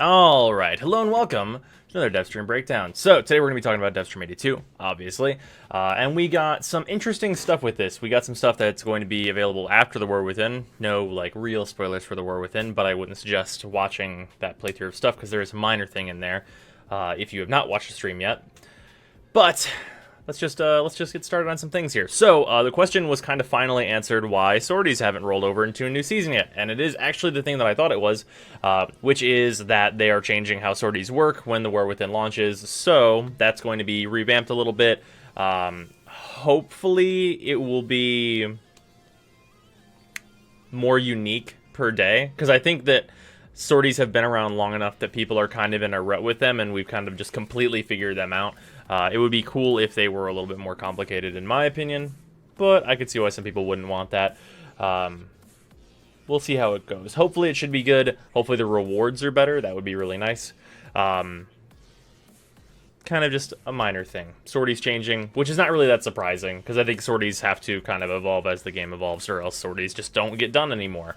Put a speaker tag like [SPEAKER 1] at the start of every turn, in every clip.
[SPEAKER 1] Alright, hello and welcome to another Devstream breakdown. So, today we're going to be talking about Devstream 82, obviously. And we got some interesting stuff with this. We got some stuff that's going to be available after the War Within. No, like, real spoilers for the War Within, but I wouldn't suggest watching that playthrough of stuff because there is a minor thing in there if you have not watched the stream yet. But let's just get started on some things here. So the question was kind of finally answered why sorties haven't rolled over into a new season yet, and it is actually the thing that I thought it was, which is that they are changing how sorties work when the War Within launches. So that's going to be revamped a little bit. Hopefully it will be more unique per day, because I think that sorties have been around long enough that people are kind of in a rut with them, and we've kind of just completely figured them out. It would be cool if they were a little bit more complicated, in my opinion, but I could see why some people wouldn't want that. We'll see how it goes. Hopefully it should be good. Hopefully the rewards are better. That would be really nice. Kind of just a minor thing. Sorties changing, which is not really that surprising, because I think sorties have to kind of evolve as the game evolves, or else sorties just don't get done anymore.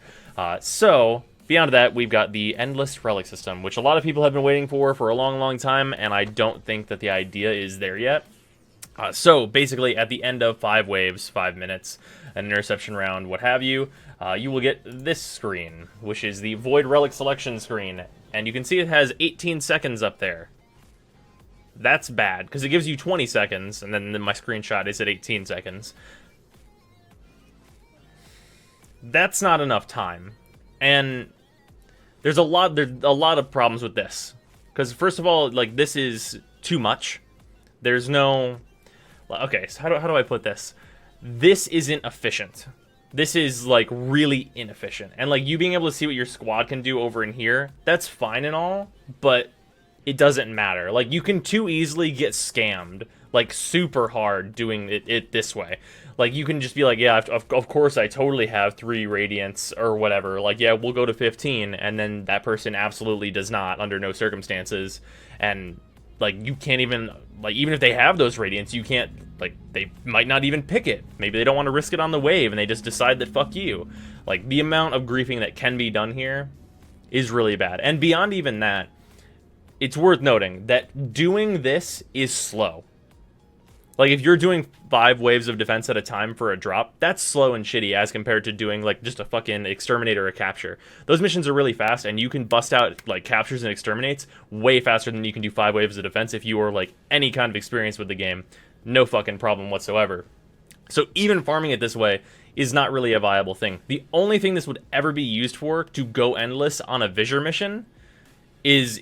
[SPEAKER 1] Beyond that, we've got the Endless Relic system, which a lot of people have been waiting for a long, long time, and I don't think that the idea is there yet. So, basically, at the end of 5 waves, 5 minutes, an interception round, what have you, you will get this screen, which is the Void Relic selection screen, and you can see it has 18 seconds up there. That's bad, because it gives you 20 seconds, and then my screenshot is at 18 seconds. That's not enough time. And there's a lot of problems with this, because first of all, like, this is too much. There's no, okay, so how do I put this? This isn't efficient. This is like really inefficient, and like you being able to see what your squad can do over in here, that's fine and all, but it doesn't matter. Like, you can too easily get scammed, like, super hard doing it this way. Like, you can just be like, yeah, of course I totally have 3 Radiants or whatever. Like, yeah, we'll go to 15, and then that person absolutely does not, under no circumstances. And, like, you can't even, like, even if they have those Radiants, you can't, like, they might not even pick it. Maybe they don't want to risk it on the wave, and they just decide that fuck you. Like, the amount of griefing that can be done here is really bad. And beyond even that, it's worth noting that doing this is slow. Like, if you're doing 5 waves of defense at a time for a drop, that's slow and shitty as compared to doing, like, just a fucking exterminate or a capture. Those missions are really fast, and you can bust out, like, captures and exterminates way faster than you can do 5 waves of defense if you are, like, any kind of experience with the game. No fucking problem whatsoever. So even farming it this way is not really a viable thing. The only thing this would ever be used for to go endless on a Visor mission is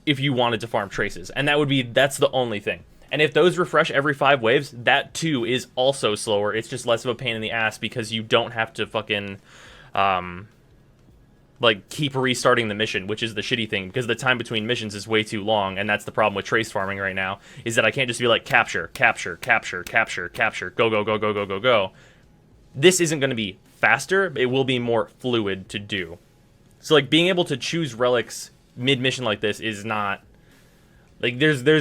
[SPEAKER 1] if you wanted to farm traces, and that's the only thing. And if those refresh every 5 waves, that too is also slower. It's just less of a pain in the ass because you don't have to fucking like keep restarting the mission, which is the shitty thing, because the time between missions is way too long, and that's the problem with trace farming right now, is that I can't just be like capture, capture, capture, capture, capture, go, go, go, go, go, go, go. This isn't going to be faster, but it will be more fluid to do. So, like, being able to choose relics mid-mission like this is not, like, there's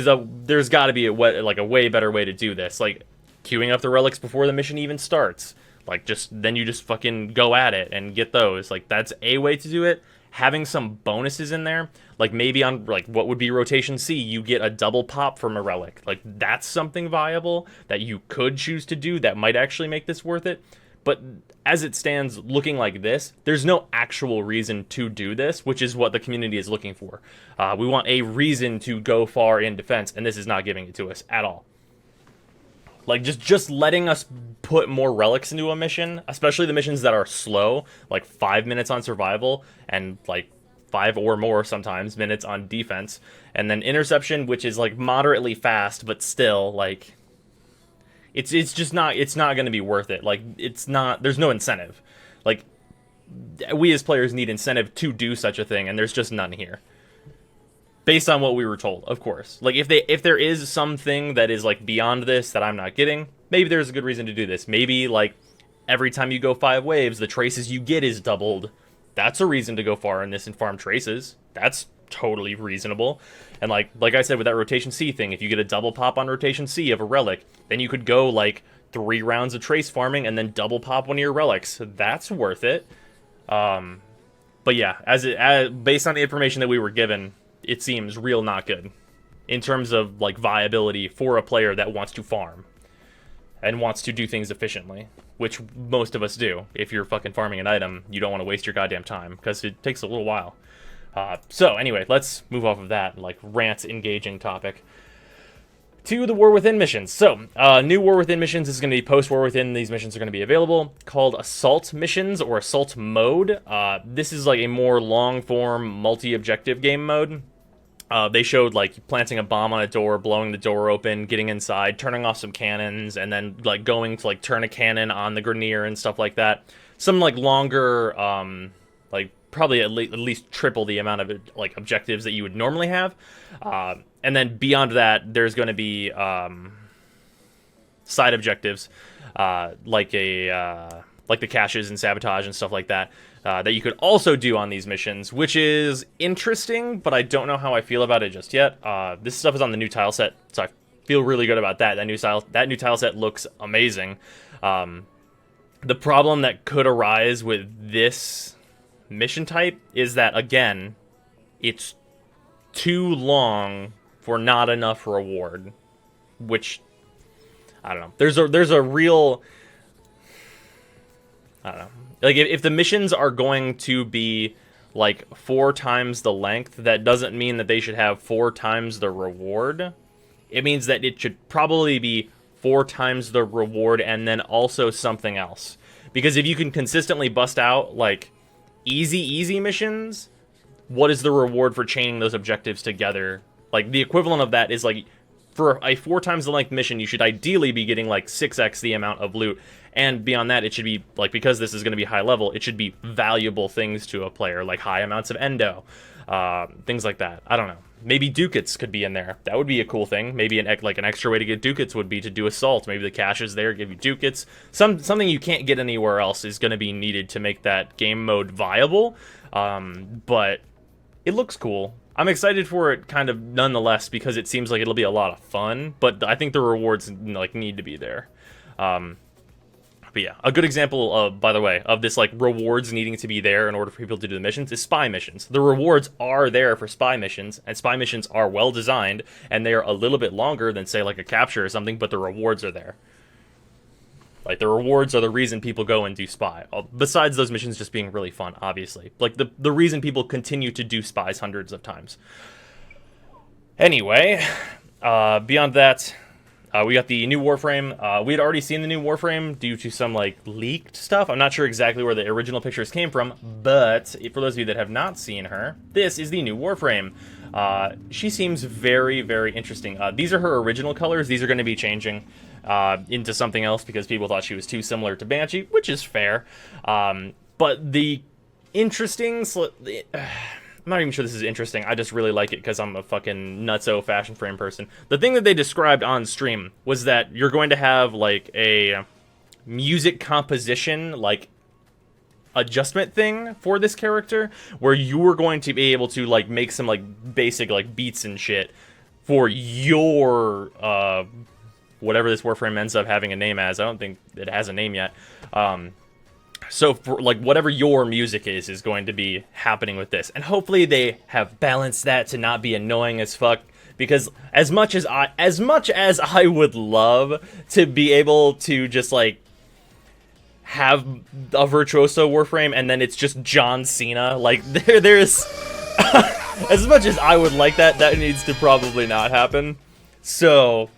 [SPEAKER 1] got to be a way better way to do this, like queuing up the relics before the mission even starts, like, then you just fucking go at it and get those. Like, that's a way to do it. Having some bonuses in there, like maybe on, like, what would be rotation C, you get a double pop from a relic. Like, that's something viable that you could choose to do that might actually make this worth it. But as it stands looking like this, there's no actual reason to do this, which is what the community is looking for. We want a reason to go far in defense, and this is not giving it to us at all. Like, just letting us put more relics into a mission, especially the missions that are slow, like 5 minutes on survival, and like 5 or more sometimes minutes on defense, and then interception, which is like moderately fast, but still, like, it's just not, it's not going to be worth it. Like, it's not, there's no incentive. Like, we as players need incentive to do such a thing, and there's just none here. Based on what we were told, of course. Like, if there is something that is, like, beyond this that I'm not getting, maybe there's a good reason to do this. Maybe, like, every time you go 5 waves, the traces you get is doubled. That's a reason to go far in this and farm traces. That's totally reasonable. And like I said with that rotation C thing, if you get a double pop on rotation C of a relic, then you could go like 3 rounds of trace farming and then double pop one of your relics. That's worth it. But yeah, based on the information that we were given, it seems real not good in terms of like viability for a player that wants to farm and wants to do things efficiently, which most of us do. If you're fucking farming an item, you don't want to waste your goddamn time because it takes a little while. So anyway, let's move off of that like rant engaging topic to the War Within missions. So, new War Within missions is going to be post-War Within. These missions are going to be available, called Assault missions, or Assault mode. This is like a more long-form, multi-objective game mode. They showed, like, planting a bomb on a door, blowing the door open, getting inside, turning off some cannons, and then, like, going to, like, turn a cannon on the Grineer and stuff like that. Some, like, longer, like, probably at least triple the amount of, like, objectives that you would normally have. And then beyond that, there's going to be side objectives, like the caches and sabotage and stuff like that, that you could also do on these missions, which is interesting, but I don't know how I feel about it just yet. This stuff is on the new tile set, so I feel really good about that. That new tile set looks amazing. The problem that could arise with this mission type is that, again, it's too long for not enough reward, which I don't know. There's a real, I don't know. Like if the missions are going to be like 4 times the length, that doesn't mean that they should have 4 times the reward. It means that it should probably be 4 times the reward and then also something else. Because if you can consistently bust out like easy missions, what is the reward for chaining those objectives together? Like, the equivalent of that is, like, for a 4 times the length mission, you should ideally be getting, like, 6x the amount of loot. And beyond that, it should be, like, because this is going to be high level, it should be valuable things to a player, like high amounts of endo, things like that. I don't know. Maybe ducats could be in there. That would be a cool thing. Maybe an extra way to get ducats would be to do assault. Maybe the caches there give you ducats. Something you can't get anywhere else is going to be needed to make that game mode viable. But it looks cool. I'm excited for it kind of nonetheless because it seems like it'll be a lot of fun, but I think the rewards like need to be there. But yeah, a good example of, by the way, of this like rewards needing to be there in order for people to do the missions is spy missions. The rewards are there for spy missions, and spy missions are well designed, and they are a little bit longer than say like a capture or something, but the rewards are there. Like, the rewards are the reason people go and do spy. Besides those missions just being really fun, obviously. Like, the reason people continue to do spies hundreds of times. Anyway, beyond that, we got the new Warframe. We had already seen the new Warframe due to some, like, leaked stuff. I'm not sure exactly where the original pictures came from, but for those of you that have not seen her, this is the new Warframe. She seems very, very interesting. These are her original colors. These are going to be changing into something else because people thought she was too similar to Banshee, which is fair. But the interesting... I'm not even sure this is interesting. I just really like it because I'm a fucking nutso fashion frame person. The thing that they described on stream was that you're going to have, like, a music composition, like, adjustment thing for this character, where you are going to be able to, like, make some, like, basic, like, beats and shit for your, whatever this Warframe ends up having a name as. I don't think it has a name yet. So, for, like, whatever your music is going to be happening with this. And hopefully they have balanced that to not be annoying as fuck. Because as much as I would love to be able to just, like, have a Virtuoso Warframe and then it's just John Cena, like, there's... as much as I would like that, that needs to probably not happen. So,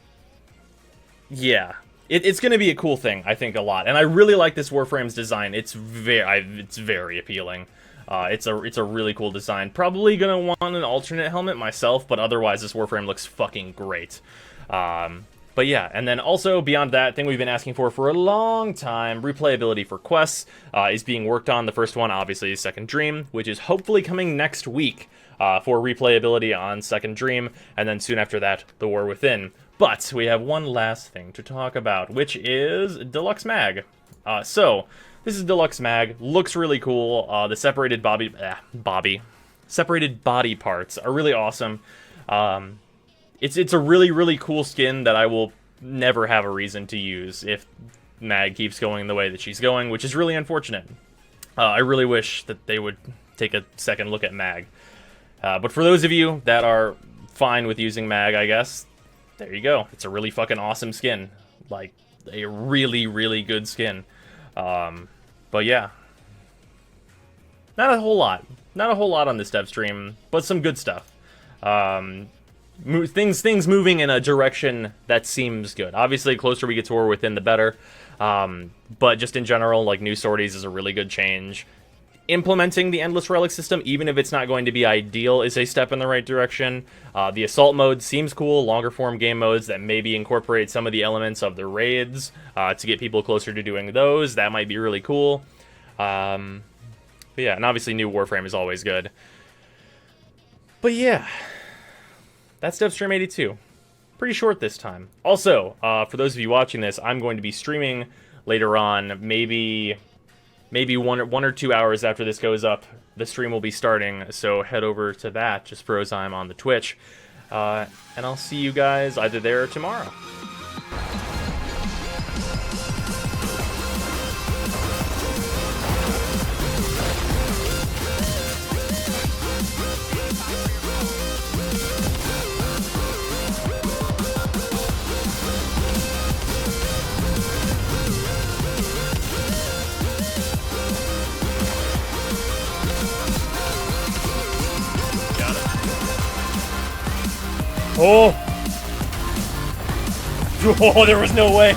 [SPEAKER 1] yeah. It's going to be a cool thing, I think, a lot. And I really like this Warframe's design. It's very appealing. It's a really cool design. Probably going to want an alternate helmet myself, but otherwise this Warframe looks fucking great. But yeah, and then also beyond that, thing we've been asking for a long time, replayability for quests is being worked on. The first one, obviously, is Second Dream, which is hopefully coming next week for replayability on Second Dream, and then soon after that, The War Within. But we have one last thing to talk about, which is Deluxe Mag. So, this is Deluxe Mag. Looks really cool. The separated separated body parts are really awesome. It's a really, really cool skin that I will never have a reason to use if Mag keeps going the way that she's going, which is really unfortunate. I really wish that they would take a second look at Mag. But for those of you that are fine with using Mag, I guess, there you go. It's a really fucking awesome skin. Like, a really, really good skin. But yeah. Not a whole lot. Not a whole lot on this Devstream, but some good stuff. Things moving in a direction that seems good. Obviously, the closer we get to War Within, the better. But just in general, like, new sorties is a really good change. Implementing the Endless Relic system, even if it's not going to be ideal, is a step in the right direction. The Assault mode seems cool, longer form game modes that maybe incorporate some of the elements of the raids to get people closer to doing those. That might be really cool. But yeah, and obviously new Warframe is always good. But yeah, that's Devstream 82. Pretty short this time. Also, for those of you watching this, I'm going to be streaming later on, maybe 1 or 2 hours after this goes up, the stream will be starting, so head over to that, just Brozime on the Twitch, and I'll see you guys either there or tomorrow. Oh! Oh, there was no way!